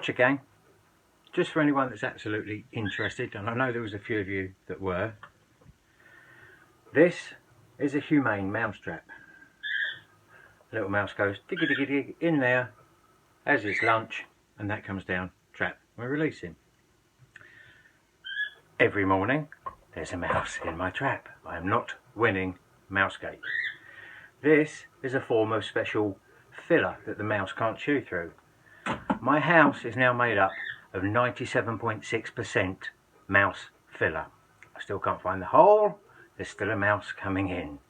watch again, just for anyone that's absolutely interested, and I know there was a few of you that were. This is a humane mouse trap. Little mouse goes diggy diggy dig in there, has its lunch, and that comes down, trap, we release him. Every morning there's a mouse in my trap. I am not winning mousegate. This is a form of special filler that the mouse can't chew through. My house is now made up of 97.6% mouse filler. I still can't find the hole. There's still a mouse coming in.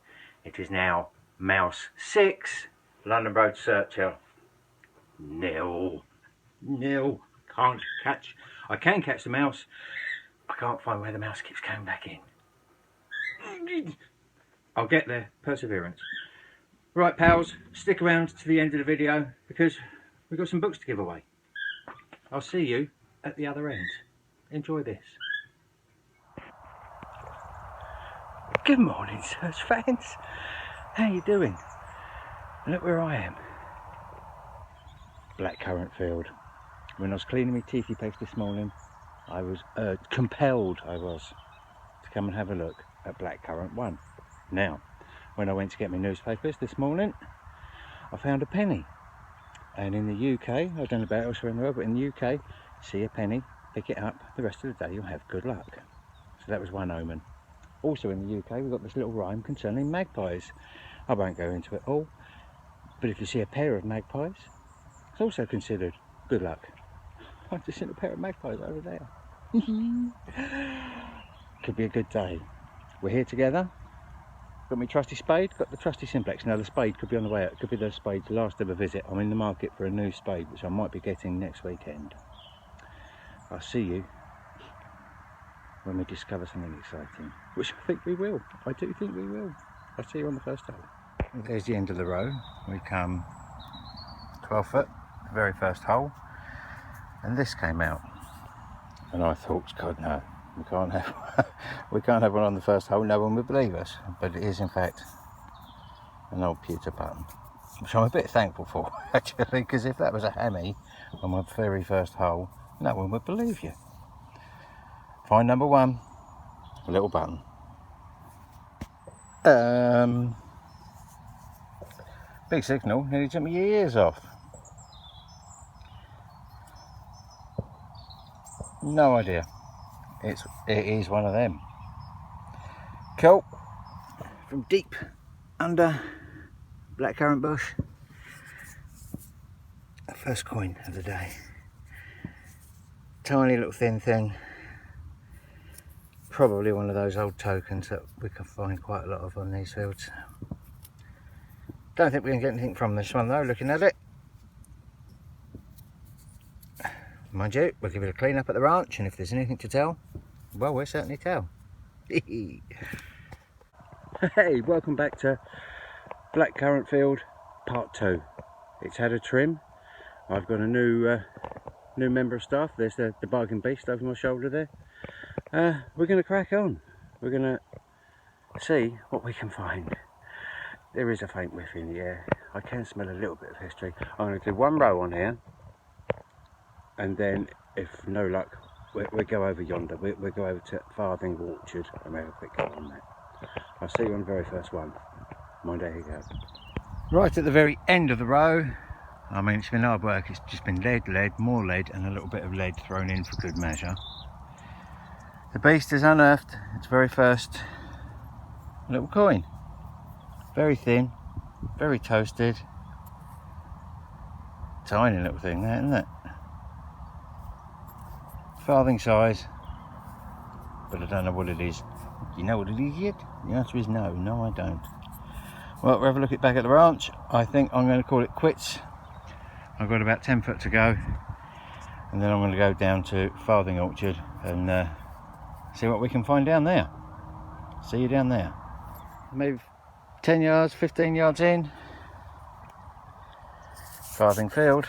It is now mouse 6, London Road Searcher. Nil. Can't catch. I can catch the mouse. I can't find where the mouse keeps coming back in. I'll get there. Perseverance. Right, pals, stick around to the end of the video because we've got some books to give away. I'll see you at the other end. Enjoy this. Good morning, search fans. How you doing? Look where I am. Blackcurrant field. When I was cleaning my teethy paste this morning, I was compelled to come and have a look at Blackcurrant 1. Now, when I went to get my newspapers this morning, I found a penny. And in the UK, I don't know about elsewhere in the world, but in the UK, see a penny, pick it up, the rest of the day you'll have good luck. So that was one omen. Also in the UK, we've got this little rhyme concerning magpies. I won't go into it all, but if you see a pair of magpies, it's also considered good luck. I've just seen a pair of magpies over there. Could be a good day. We're here together. Got my trusty spade, got the trusty simplex. Now the spade could be on the way out, it could be the spade's last ever visit. I'm in the market for a new spade, which I might be getting next weekend. I'll see you when we discover something exciting, which I think we will. I do think we will. I'll see you on the first hole. There's the end of the row. We come 12 foot, the very first hole, and this came out. And I thought, God no. We can't have one on the first hole, no one would believe us. But it is in fact an old pewter button, which I'm a bit thankful for actually, because if that was a hammy on my very first hole, no one would believe you. Find number 1, a little button. Big signal, nearly took me your ears off. No idea. It is one of them. Cool. From deep under blackcurrant bush. First coin of the day. Tiny little thin thing. Probably one of those old tokens that we can find quite a lot of on these fields. Don't think we can get anything from this one though, looking at it. Mind you, we'll give it a clean up at the ranch, and if there's anything to tell, well, we'll certainly tell. Hey, welcome back to Blackcurrant Field Part 2. It's had a trim. I've got a new member of staff. There's the bargain beast over my shoulder there. We're going to crack on. We're going to see what we can find. There is a faint whiff in the air. I can smell a little bit of history. I'm going to do one row on here, and then if no luck, we'll go over yonder. We'll go over to Farthing Orchard and have a quick go on that. I'll see you on the very first one. Mind how you go. Right at the very end of the row. I mean, it's been hard work. It's just been lead, more lead, and a little bit of lead thrown in for good measure. The beast has unearthed its very first little coin. Very thin, very toasted. Tiny little thing there, isn't it? Farthing size, but I don't know what it is. Do you know what it is yet? The answer is no. No, I don't. Well, we'll have a look back at the ranch. I think I'm going to call it quits. I've got about 10 foot to go, and then I'm going to go down to Farthing Orchard and see what we can find down there. See you down there. Maybe 10 yards, 15 yards in. Farthing Field.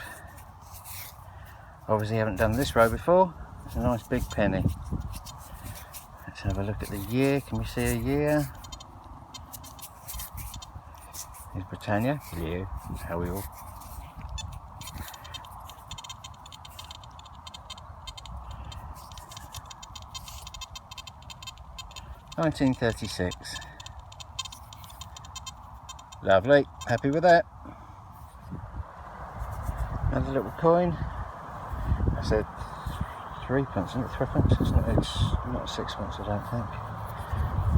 Obviously haven't done this row before. It's a nice big penny. Let's have a look at the year. Can we see a year? Here's Britannia. Hello. How are we all? 1936. Lovely, happy with that. Another little coin. I said 3p, isn't it? 3p? It's not 6p, I don't think.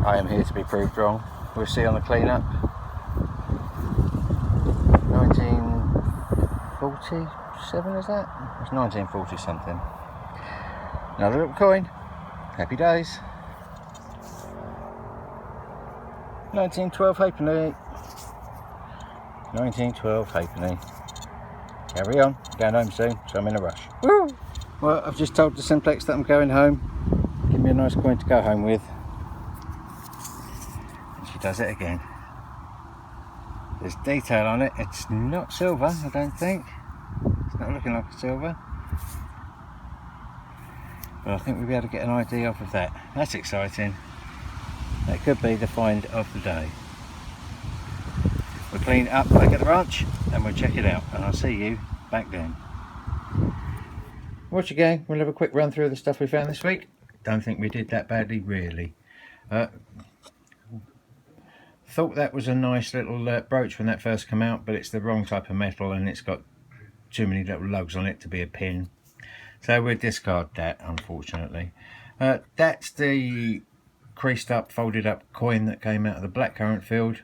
I am here to be proved wrong. We'll see on the clean-up. 1947, is that? It's 1940 something. Another little coin. Happy days. 1912 halfpenny. 1912 halfpenny. Carry on. Going home soon, so I'm in a rush. Woo! Well, I've just told the Simplex that I'm going home. Give me a nice coin to go home with. And she does it again. There's detail on it. It's not silver, I don't think. It's not looking like silver. But I think we'll be able to get an idea off of that. That's exciting. That could be the find of the day. We'll clean up back at the ranch and we'll check it out. And I'll see you back then. Watch again. We'll have a quick run through the stuff we found this week. Don't think we did that badly, really. Thought that was a nice little brooch when that first came out, but it's the wrong type of metal and it's got too many little lugs on it to be a pin. So we'll discard that, unfortunately. That's the creased up, folded up coin that came out of the blackcurrant field.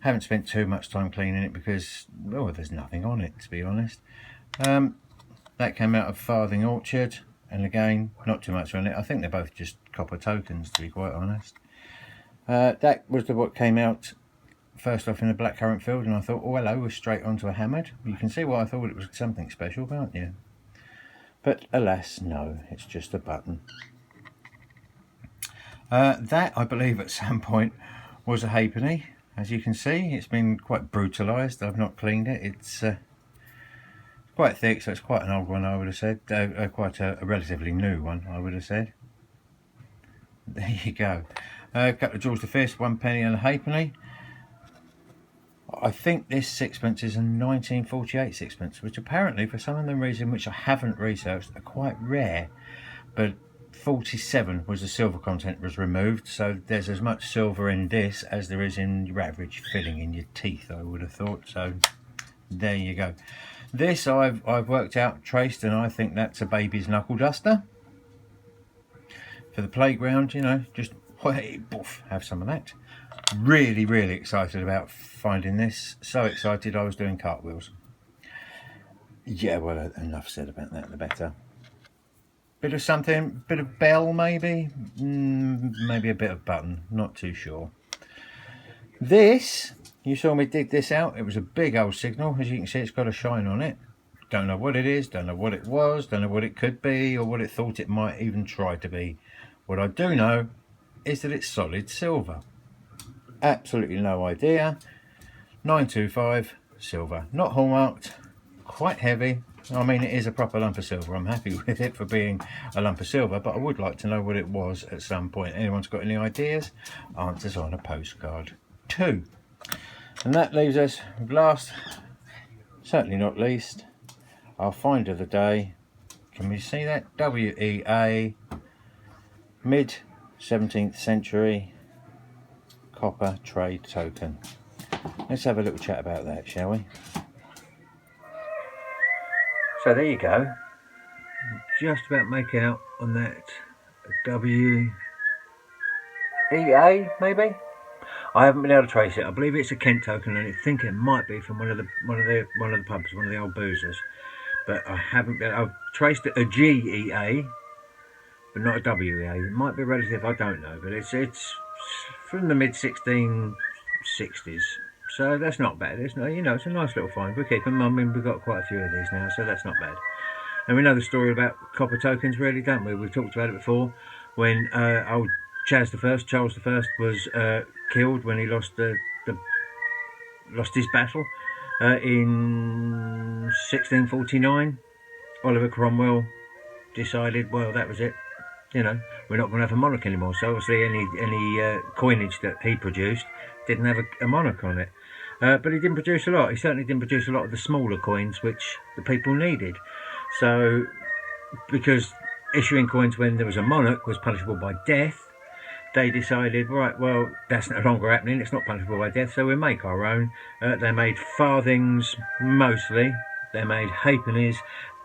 Haven't spent too much time cleaning it because, well, there's nothing on it, to be honest. That came out of Farthing Orchard, and again, not too much on it. I think they're both just copper tokens, to be quite honest. That was what came out first off in the blackcurrant field, and I thought, oh hello, we're straight onto a hammered. You can see why I thought it was something special, can't you? But alas, no, it's just a button. That, I believe, at some point was a halfpenny. As you can see, it's been quite brutalised. I've not cleaned it. It's quite thick, so it's quite an old one, I would have said. Quite a relatively new one, I would have said. There you go. A couple of George V, 1 penny and a halfpenny. I think this 6p is a 1948 6p, which apparently, for some unknown reason which I haven't researched, are quite rare. But 47 was the silver content was removed, so there's as much silver in this as there is in your average filling in your teeth, I would have thought. So there you go. This I've worked out, traced, and I think that's a baby's knuckle duster for the playground. You know, just hey, boof, have some of that. Really excited about finding this. So excited I was doing cartwheels. Yeah, well, enough said about that, the better. Bit of something, bit of bell maybe, maybe a bit of button, not too sure. This, you saw me dig this out, it was a big old signal. As you can see, it's got a shine on it. Don't know what it is, don't know what it was, don't know what it could be, or what it thought it might even try to be. What I do know is that it's solid silver. Absolutely no idea. 925 silver, not hallmarked, quite heavy. I mean, it is a proper lump of silver. I'm happy with it for being a lump of silver, but I would like to know what it was at some point. Anyone's got any ideas? Answers on a postcard too. And that leaves us with last, certainly not least, our find of the day. Can we see that? WEA, mid 17th century copper trade token. Let's have a little chat about that, shall we? So there you go. Just about make out on that WEA, maybe. I haven't been able to trace it. I believe it's a Kent token, and I think it might be from one of the pubs, one of the old boozers. But I haven't been. I've traced a GEA, but not a WEA. It might be relative. I don't know, but it's from the mid 1660s. So that's not bad. It's not, you know, it's a nice little find. We keep them. I mean, we've got quite a few of these now, so that's not bad. And we know the story about copper tokens, really, don't we? We've talked about it before. When old Charles I, was killed when he lost his battle in 1649. Oliver Cromwell decided, well, that was it. You know, we're not going to have a monarch anymore. So obviously, any coinage that he produced didn't have a monarch on it. But he didn't produce a lot. He certainly didn't produce a lot of the smaller coins which the people needed. So, because issuing coins when there was a monarch was punishable by death, they decided, right, well, that's no longer happening, it's not punishable by death, so we'll make our own. They made farthings mostly, they made halfpennies,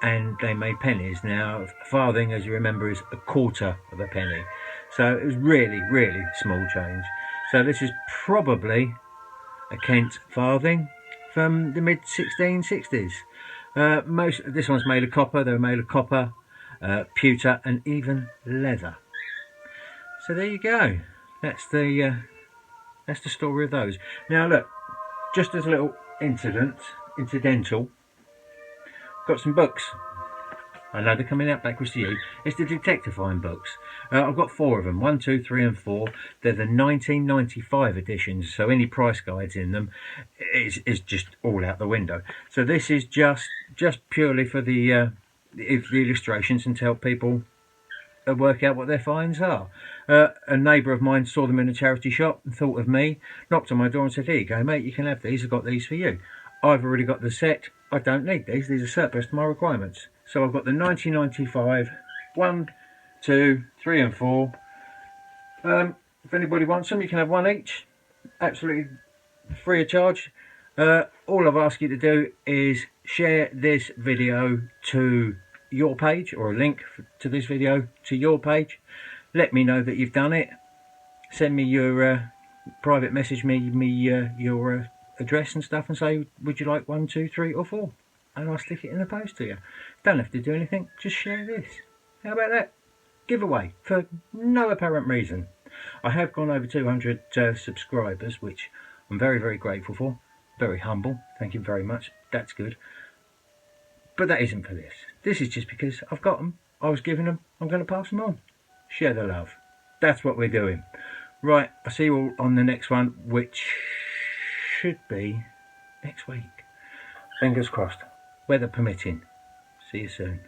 and they made pennies. Now, farthing, as you remember, is a quarter of a penny. So it was really, really small change. So this is probably a Kent farthing from the mid 1660s. This one's made of copper, they were made of copper, pewter, and even leather. So there you go. That's the story of those. Now look, just as a little incidental, got some books. I know they're coming out backwards to you. It's the Detectivine books. I've got 4 of them, 1, 2, 3 and 4. They're the 1995 editions, so any price guides in them is just all out the window. So this is just purely for the illustrations and to help people work out what their finds are. A neighbour of mine saw them in a charity shop and thought of me, knocked on my door and said, here you go mate, you can have these, I've got these for you. I've already got the set, I don't need these are surplus to my requirements. So I've got the 1995, 1, 2, 3 and 4. If anybody wants them, you can have one each, absolutely free of charge. All I've asked you to do is share this video to your page, or a link to this video to your page. Let me know that you've done it. Send me your private message me your address and stuff and say, would you like 1, 2, 3 or 4? And I'll stick it in the post to you. Don't have to do anything, just share this. How about that? Giveaway for no apparent reason. I have gone over 200 subscribers, which I'm very, very grateful for. Very humble, thank you very much, that's good. But that isn't for this. This is just because I've got them, I was given them, I'm going to pass them on. Share the love. That's what we're doing. Right, I'll see you all on the next one, which should be next week. Fingers crossed. Weather permitting. See you soon.